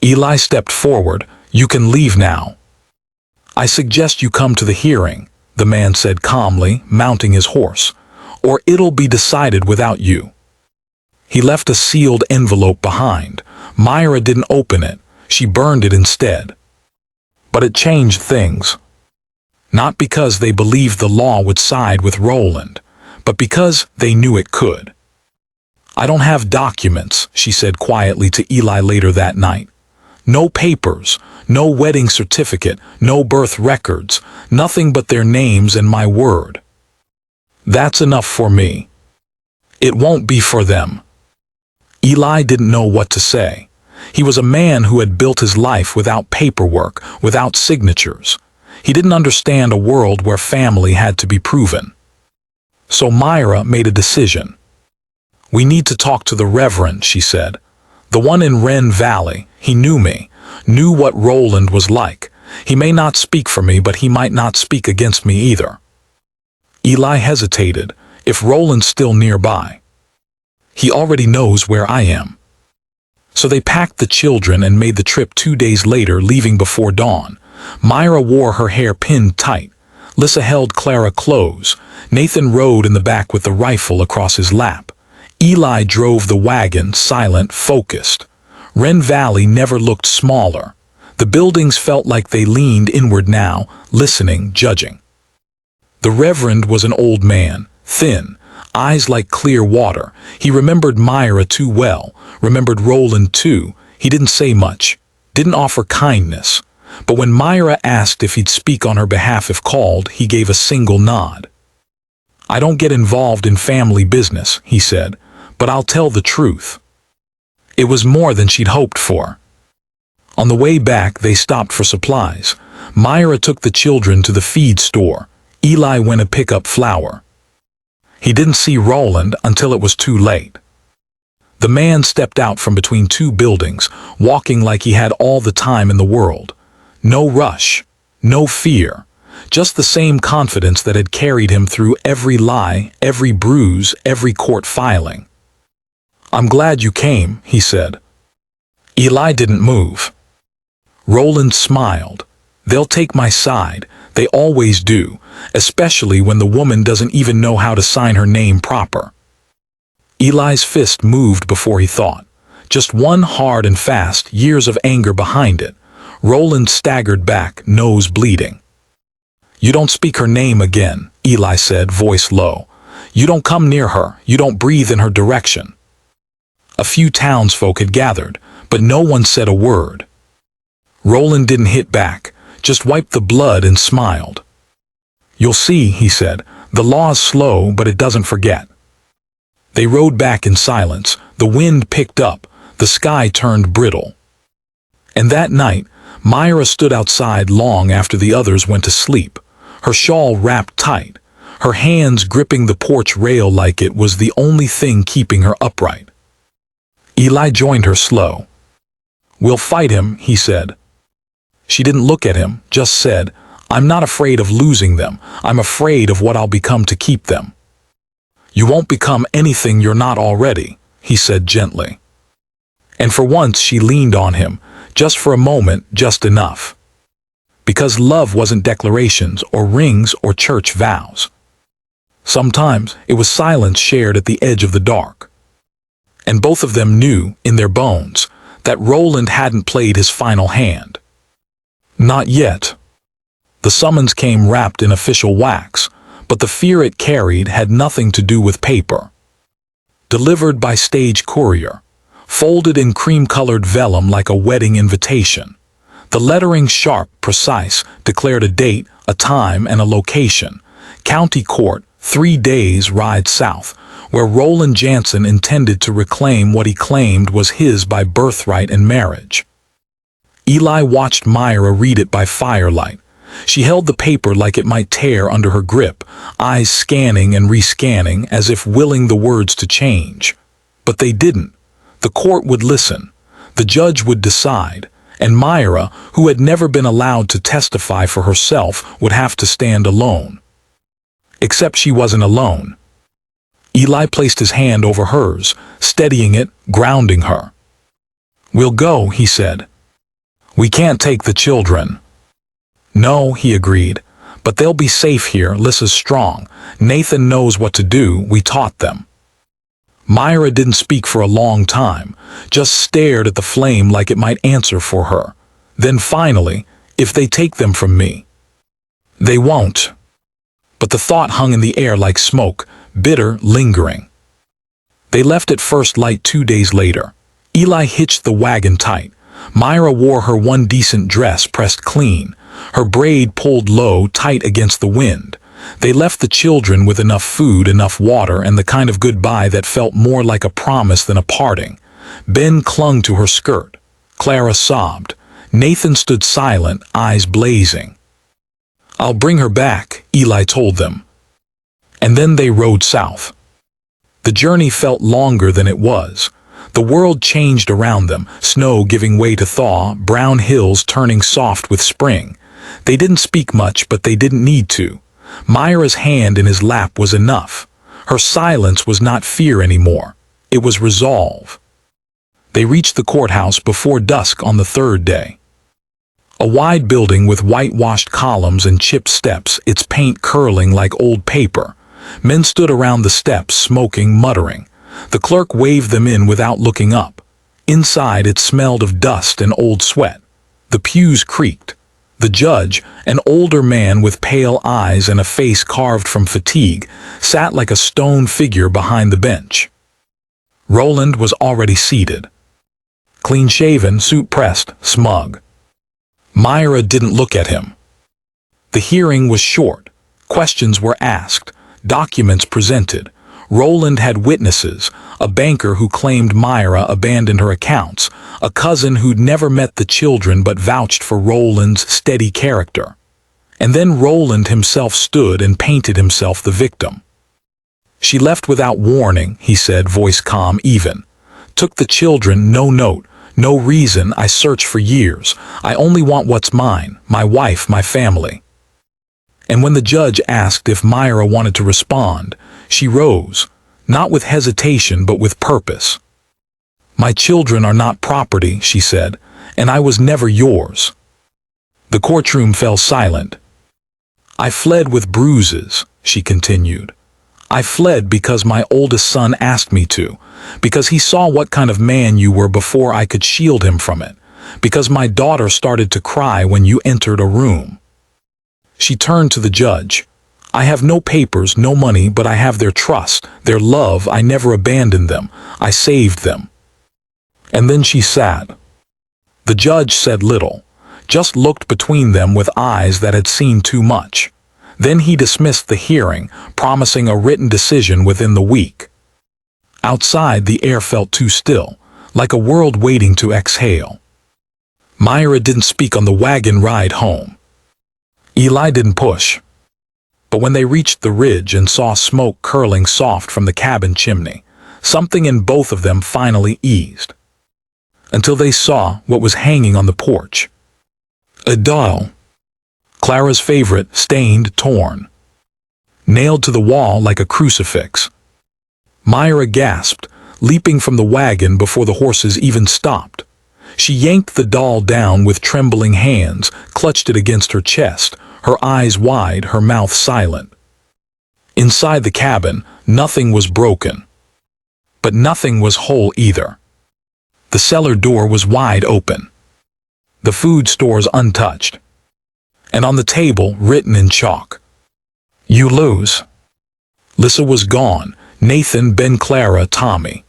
[SPEAKER 1] Eli stepped forward. "You can leave now." "I suggest you come to the hearing," the man said calmly, mounting his horse, "or it'll be decided without you." He left a sealed envelope behind. Myra didn't open it. She burned it instead. But it changed things. Not because they believed the law would side with Roland, but because they knew it could. "I don't have documents," she said quietly to Eli later that night. "No papers, no wedding certificate, no birth records, nothing but their names and my word. That's enough for me. It won't be for them." Eli didn't know what to say. He was a man who had built his life without paperwork, without signatures. He didn't understand a world where family had to be proven. So Myra made a decision. "We need to talk to the Reverend," she said. "The one in Wren Valley. He knew me, knew what Roland was like. He may not speak for me, but he might not speak against me either." Eli hesitated. "If Roland's still nearby." "He already knows where I am." So they packed the children and made the trip 2 days later, leaving before dawn. Myra wore her hair pinned tight. Lissa held Clara close. Nathan rode in the back with the rifle across his lap. Eli drove the wagon, silent, focused. Wren Valley never looked smaller. The buildings felt like they leaned inward now, listening, judging. The Reverend was an old man, thin, eyes like clear water. He remembered Myra too well, remembered Roland too. He didn't say much, didn't offer kindness. But when Myra asked if he'd speak on her behalf if called, he gave a single nod. "I don't get involved in family business," he said, "but I'll tell the truth." It was more than she'd hoped for. On the way back, they stopped for supplies. Myra took the children to the feed store. Eli went to pick up flour. He didn't see Roland until it was too late. The man stepped out from between two buildings, walking like he had all the time in the world. No rush, no fear, just the same confidence that had carried him through every lie, every bruise, every court filing. "I'm glad you came," he said. Eli didn't move. Roland smiled. "They'll take my side. They always do, especially when the woman doesn't even know how to sign her name proper." Eli's fist moved before he thought. Just one hard and fast, years of anger behind it. Roland staggered back, nose bleeding. "You don't speak her name again," Eli said, voice low. "You don't come near her. You don't breathe in her direction." A few townsfolk had gathered, but no one said a word. Roland didn't hit back, just wiped the blood and smiled. "You'll see," he said, "the law's slow, but it doesn't forget." They rode back in silence. The wind picked up, the sky turned brittle. And that night, Myra stood outside long after the others went to sleep, her shawl wrapped tight, her hands gripping the porch rail like it was the only thing keeping her upright. Eli joined her slow. "We'll fight him," he said. She didn't look at him, just said, "I'm not afraid of losing them. I'm afraid of what I'll become to keep them." "You won't become anything you're not already," he said gently. And for once she leaned on him, just for a moment, just enough. Because love wasn't declarations or rings or church vows. Sometimes it was silence shared at the edge of the dark. And both of them knew, in their bones, that Roland hadn't played his final hand. Not yet. The summons came wrapped in official wax, but the fear it carried had nothing to do with paper. Delivered by stage courier, folded in cream-colored vellum like a wedding invitation. The lettering, sharp, precise, declared a date, a time, and a location. County Court, 3 days ride south, where Roland Jansen intended to reclaim what he claimed was his by birthright and marriage. Eli watched Myra read it by firelight. She held the paper like it might tear under her grip, eyes scanning and rescanning as if willing the words to change. But they didn't. The court would listen. The judge would decide. And Myra, who had never been allowed to testify for herself, would have to stand alone. Except she wasn't alone. Eli placed his hand over hers, steadying it, grounding her. "We'll go," he said. "We can't take the children." "No," he agreed, "but they'll be safe here. Lissa's strong. Nathan knows what to do. We taught them." Myra didn't speak for a long time, just stared at the flame like it might answer for her. Then finally, "If they take them from me." "They won't." But the thought hung in the air like smoke, bitter, lingering. They left at first light 2 days later. Eli hitched the wagon tight. Myra wore her one decent dress pressed clean, her braid pulled low, tight against the wind. They left the children with enough food, enough water, and the kind of goodbye that felt more like a promise than a parting. Ben clung to her skirt. Clara sobbed. Nathan stood silent, eyes blazing. "I'll bring her back," Eli told them. And then they rode south. The journey felt longer than it was. The world changed around them, snow giving way to thaw, brown hills turning soft with spring. They didn't speak much, but they didn't need to. Myra's hand in his lap was enough. Her silence was not fear anymore. It was resolve. They reached the courthouse before dusk on the 3rd day. A wide building with whitewashed columns and chipped steps, its paint curling like old paper. Men stood around the steps, smoking, muttering. The clerk waved them in without looking up. Inside it smelled of dust and old sweat. The pews creaked. The judge, an older man with pale eyes and a face carved from fatigue, sat like a stone figure behind the bench. Roland was already seated. Clean-shaven, suit-pressed, smug. Myra didn't look at him. The hearing was short. Questions were asked, documents presented. Roland had witnesses, a banker who claimed Myra abandoned her accounts, a cousin who'd never met the children but vouched for Roland's steady character. And then Roland himself stood and painted himself the victim. "She left without warning," he said, voice calm even. "Took the children, no note, no reason. I searched for years. I only want what's mine, my wife, my family." And when the judge asked if Myra wanted to respond, she rose, not with hesitation but with purpose. "My children are not property," she said, "and I was never yours." The courtroom fell silent. "I fled with bruises," she continued. "I fled because my oldest son asked me to, because he saw what kind of man you were before I could shield him from it, because my daughter started to cry when you entered a room." She turned to the judge. "I have no papers, no money, but I have their trust, their love. I never abandoned them. I saved them." And then she sat. The judge said little, just looked between them with eyes that had seen too much. Then he dismissed the hearing, promising a written decision within the week. Outside, the air felt too still, like a world waiting to exhale. Myra didn't speak on the wagon ride home. Eli didn't push. But when they reached the ridge and saw smoke curling soft from the cabin chimney, something in both of them finally eased. Until they saw what was hanging on the porch. A doll. Clara's favorite, stained, torn. Nailed to the wall like a crucifix. Myra gasped, leaping from the wagon before the horses even stopped. She yanked the doll down with trembling hands, clutched it against her chest, her eyes wide, her mouth silent. Inside the cabin, nothing was broken. But nothing was whole either. The cellar door was wide open. The food stores untouched. And on the table, written in chalk, "You lose." Lissa was gone, Nathan, Ben, Clara, Tommy.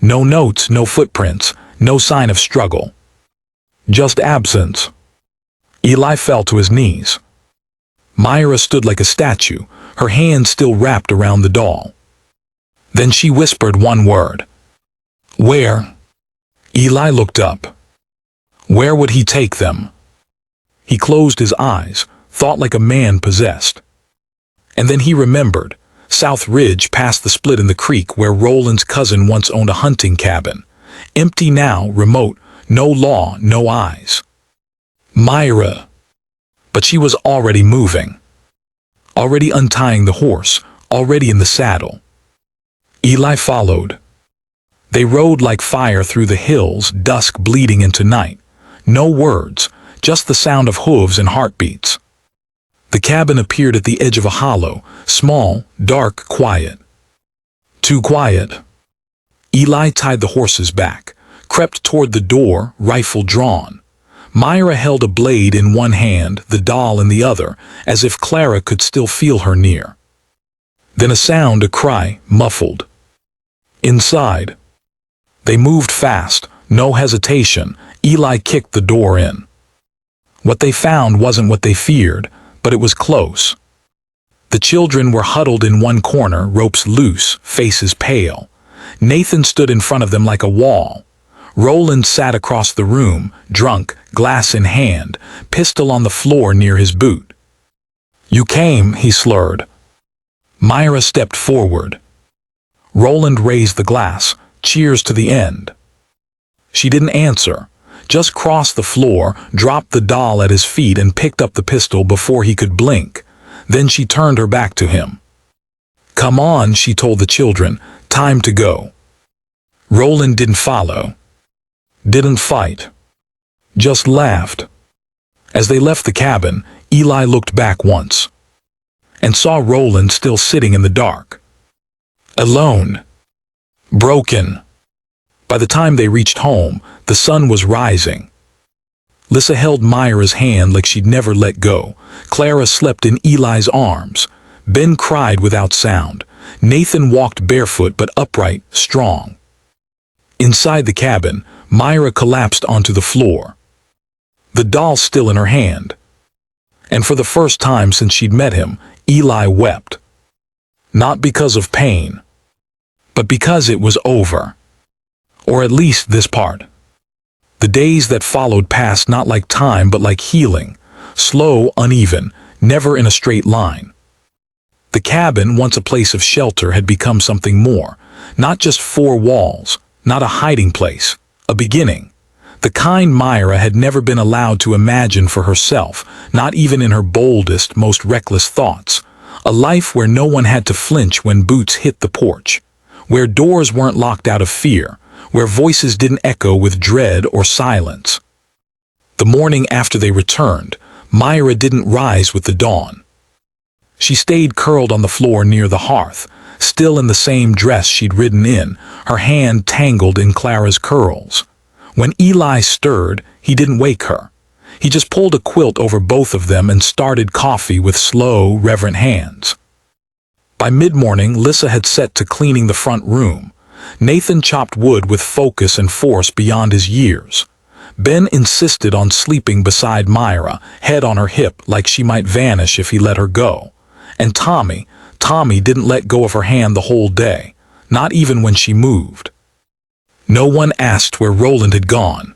[SPEAKER 1] No notes, no footprints, no sign of struggle. Just absence. Eli fell to his knees. Myra stood like a statue, her hand still wrapped around the doll. Then she whispered one word. "Where?" Eli looked up. Where would he take them? He closed his eyes, thought like a man possessed. And then he remembered, South Ridge past the split in the creek where Roland's cousin once owned a hunting cabin. Empty now, remote, no law, no eyes. Myra. But she was already moving. Already untying the horse, already in the saddle. Eli followed. They rode like fire through the hills, dusk bleeding into night. No words, just the sound of hooves and heartbeats. The cabin appeared at the edge of a hollow, small, dark, quiet. Too quiet. Eli tied the horses back, crept toward the door, rifle drawn. Myra held a blade in one hand, the doll in the other, as if Clara could still feel her near. Then a sound, a cry, muffled. Inside. They moved fast, no hesitation. Eli kicked the door in. What they found wasn't what they feared, but it was close. The children were huddled in one corner, ropes loose, faces pale. Nathan stood in front of them like a wall. Roland sat across the room, drunk, glass in hand, pistol on the floor near his boot. "You came," he slurred. Myra stepped forward. Roland raised the glass, cheers to the end. She didn't answer, just crossed the floor, dropped the doll at his feet and picked up the pistol before he could blink. Then she turned her back to him. "Come on," she told the children, "time to go." Roland didn't follow. Didn't fight. Just laughed. As they left the cabin, Eli looked back once. And saw Roland still sitting in the dark. Alone. broken. By the time they reached home, the sun was rising. Lissa held Myra's hand like she'd never let go. Clara slept in Eli's arms. Ben cried without sound. Nathan walked barefoot but upright, strong. Inside the cabin, Myra collapsed onto the floor, the doll still in her hand. And for the first time since she'd met him, Eli wept. Not because of pain, but because it was over. Or at least this part. The days that followed passed not like time but like healing, slow, uneven, never in a straight line. The cabin, once a place of shelter, had become something more, not just four walls, not a hiding place, a beginning. The kind Myra had never been allowed to imagine for herself, not even in her boldest, most reckless thoughts. A life where no one had to flinch when boots hit the porch, where doors weren't locked out of fear, where voices didn't echo with dread or silence. The morning after they returned, Myra didn't rise with the dawn. She stayed curled on the floor near the hearth, still in the same dress she'd ridden in, her hand tangled in Clara's curls. When Eli stirred, he didn't wake her. He just pulled a quilt over both of them and started coffee with slow, reverent hands. By mid-morning, Lissa had set to cleaning the front room. Nathan chopped wood with focus and force beyond his years. Ben insisted on sleeping beside Myra, head on her hip like she might vanish if he let her go. And Tommy didn't let go of her hand the whole day, not even when she moved. No one asked where Roland had gone.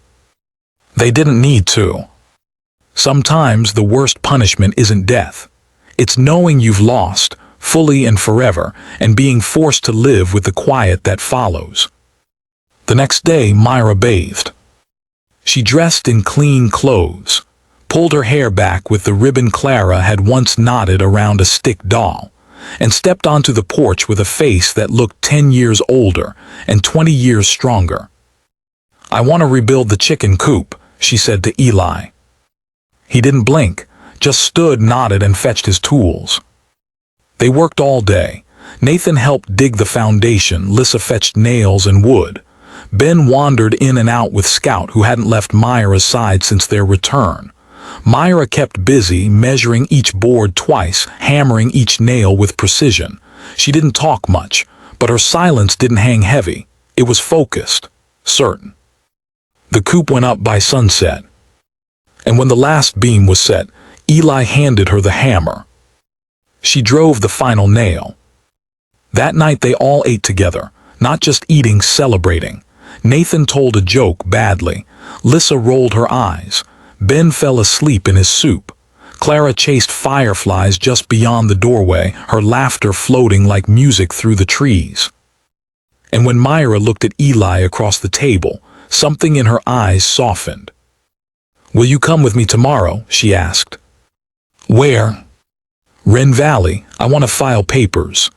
[SPEAKER 1] They didn't need to. Sometimes the worst punishment isn't death. It's knowing you've lost, fully and forever, and being forced to live with the quiet that follows. The next day, Myra bathed. She dressed in clean clothes, pulled her hair back with the ribbon Clara had once knotted around a stick doll, and stepped onto the porch with a face that looked 10 years older and 20 years stronger. "I want to rebuild the chicken coop," she said to Eli. He didn't blink, just stood, nodded, and fetched his tools. They worked all day. Nathan helped dig the foundation, Lissa fetched nails and wood. Ben wandered in and out with Scout, who hadn't left Myra's side since their return. Myra kept busy, measuring each board twice, hammering each nail with precision. She didn't talk much, but her silence didn't hang heavy. It was focused, certain. The coop went up by sunset. And when the last beam was set, Eli handed her the hammer. She drove the final nail. That night they all ate together, not just eating, celebrating. Nathan told a joke badly. Lissa rolled her eyes. Ben fell asleep in his soup. Clara chased fireflies just beyond the doorway, her laughter floating like music through the trees. And when Myra looked at Eli across the table, something in her eyes softened. "Will you come with me tomorrow?" she asked. "Where?" "Wren Valley. I want to file papers."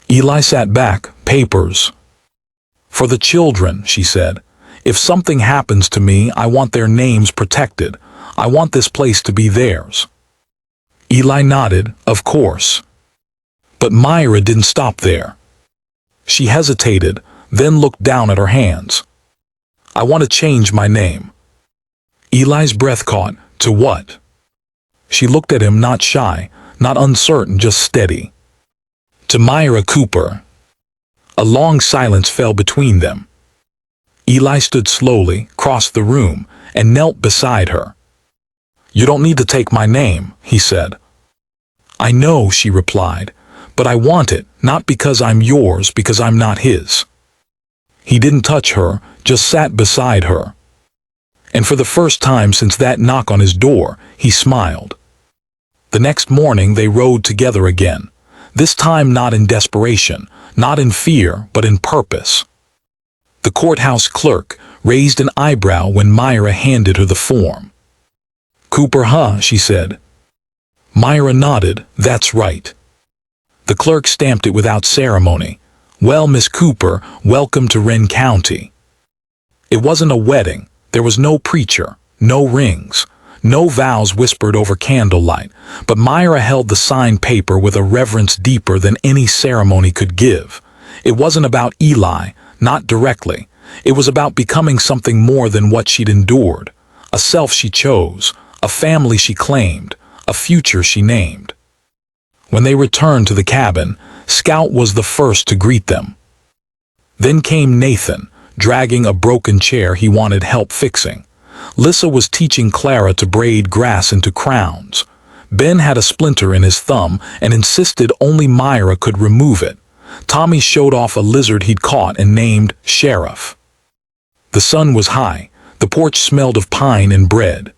[SPEAKER 1] Eli sat back. "Papers?" "For the children," she said. "If something happens to me, I want their names protected. I want this place to be theirs." Eli nodded, "Of course." But Myra didn't stop there. She hesitated, then looked down at her hands. "I want to change my name." Eli's breath caught. "To what?" She looked at him, not shy, not uncertain, just steady. "To Myra Cooper." A long silence fell between them. Eli stood slowly, crossed the room, and knelt beside her. "You don't need to take my name," he said. "I know," she replied, "but I want it, not because I'm yours, because I'm not his." He didn't touch her, just sat beside her. And for the first time since that knock on his door, he smiled. The next morning they rode together again, this time not in desperation, not in fear, but in purpose. The courthouse clerk raised an eyebrow when Myra handed her the form. "Cooper, huh?" she said. Myra nodded. "That's right." The clerk stamped it without ceremony. "Well, Miss Cooper, welcome to Wren County." It wasn't a wedding. There was no preacher, no rings, no vows whispered over candlelight, but Myra held the signed paper with a reverence deeper than any ceremony could give. It wasn't about Eli, not directly. It was about becoming something more than what she'd endured. A self she chose, a family she claimed, a future she named. When they returned to the cabin, Scout was the first to greet them. Then came Nathan, dragging a broken chair he wanted help fixing. Lissa was teaching Clara to braid grass into crowns. Ben had a splinter in his thumb and insisted only Myra could remove it. Tommy showed off a lizard he'd caught and named Sheriff. The sun was high. The porch smelled of pine and bread.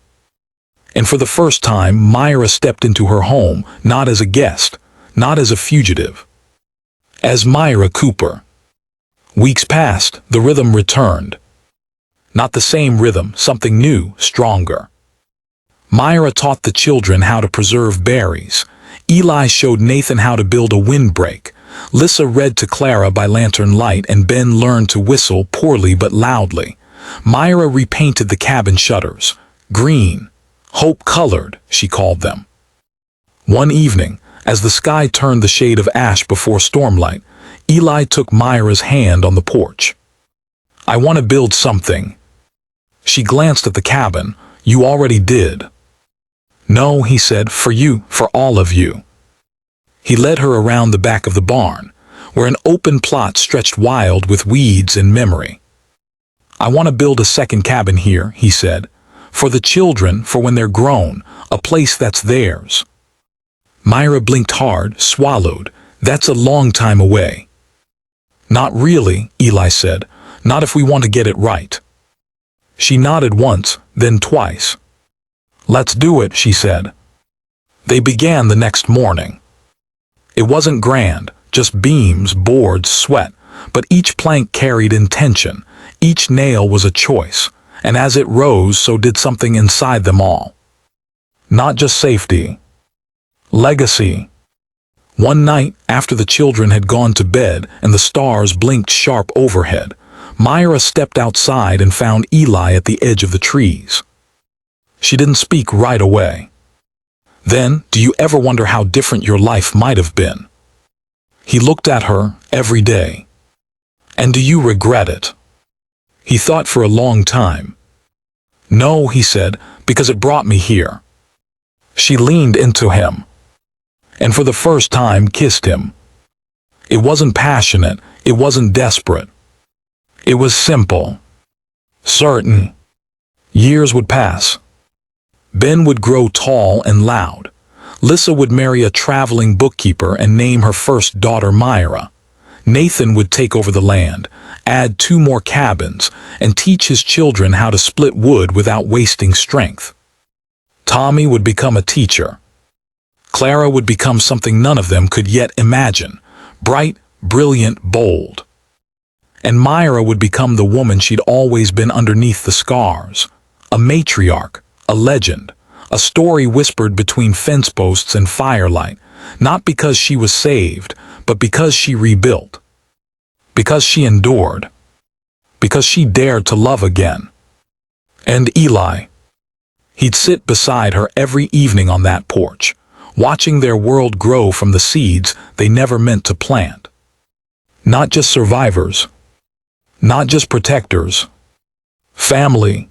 [SPEAKER 1] And for the first time, Myra stepped into her home, not as a guest, not as a fugitive. As Myra Cooper. Weeks passed, the rhythm returned. Not the same rhythm, something new, stronger. Myra taught the children how to preserve berries. Eli showed Nathan how to build a windbreak. Lissa read to Clara by lantern light, and Ben learned to whistle poorly but loudly. Myra repainted the cabin shutters. Green, hope-colored, she called them. One evening, as the sky turned the shade of ash before stormlight, Eli took Myra's hand on the porch. "I want to build something." She glanced at the cabin. "You already did." "No," he said, "for you, for all of you." He led her around the back of the barn, where an open plot stretched wild with weeds and memory. "I want to build a second cabin here," he said, "for the children, for when they're grown, a place that's theirs." Myra blinked hard, swallowed. "That's a long time away." "Not really," Eli said, "not if we want to get it right." She nodded once, then twice. "Let's do it," she said. They began the next morning. It wasn't grand, just beams, boards, sweat, but each plank carried intention. Each nail was a choice, and as it rose, so did something inside them all. Not just safety. Legacy. One night, after the children had gone to bed and the stars blinked sharp overhead, Myra stepped outside and found Eli at the edge of the trees. She didn't speak right away. "Then, do you ever wonder how different your life might have been?" He looked at her every day. "And do you regret it?" He thought for a long time. "No," he said, "because it brought me here." She leaned into him, and for the first time kissed him. It wasn't passionate, it wasn't desperate. It was simple. Certain. Years would pass. Ben would grow tall and loud. Lissa would marry a traveling bookkeeper and name her first daughter Myra. Nathan would take over the land, add 2 more cabins, and teach his children how to split wood without wasting strength. Tommy would become a teacher. Clara would become something none of them could yet imagine, bright, brilliant, bold. And Myra would become the woman she'd always been underneath the scars, a matriarch, a legend, a story whispered between fence posts and firelight, not because she was saved, but because she rebuilt, because she endured, because she dared to love again. And Eli. He'd sit beside her every evening on that porch, watching their world grow from the seeds they never meant to plant. Not just survivors, not just protectors, family.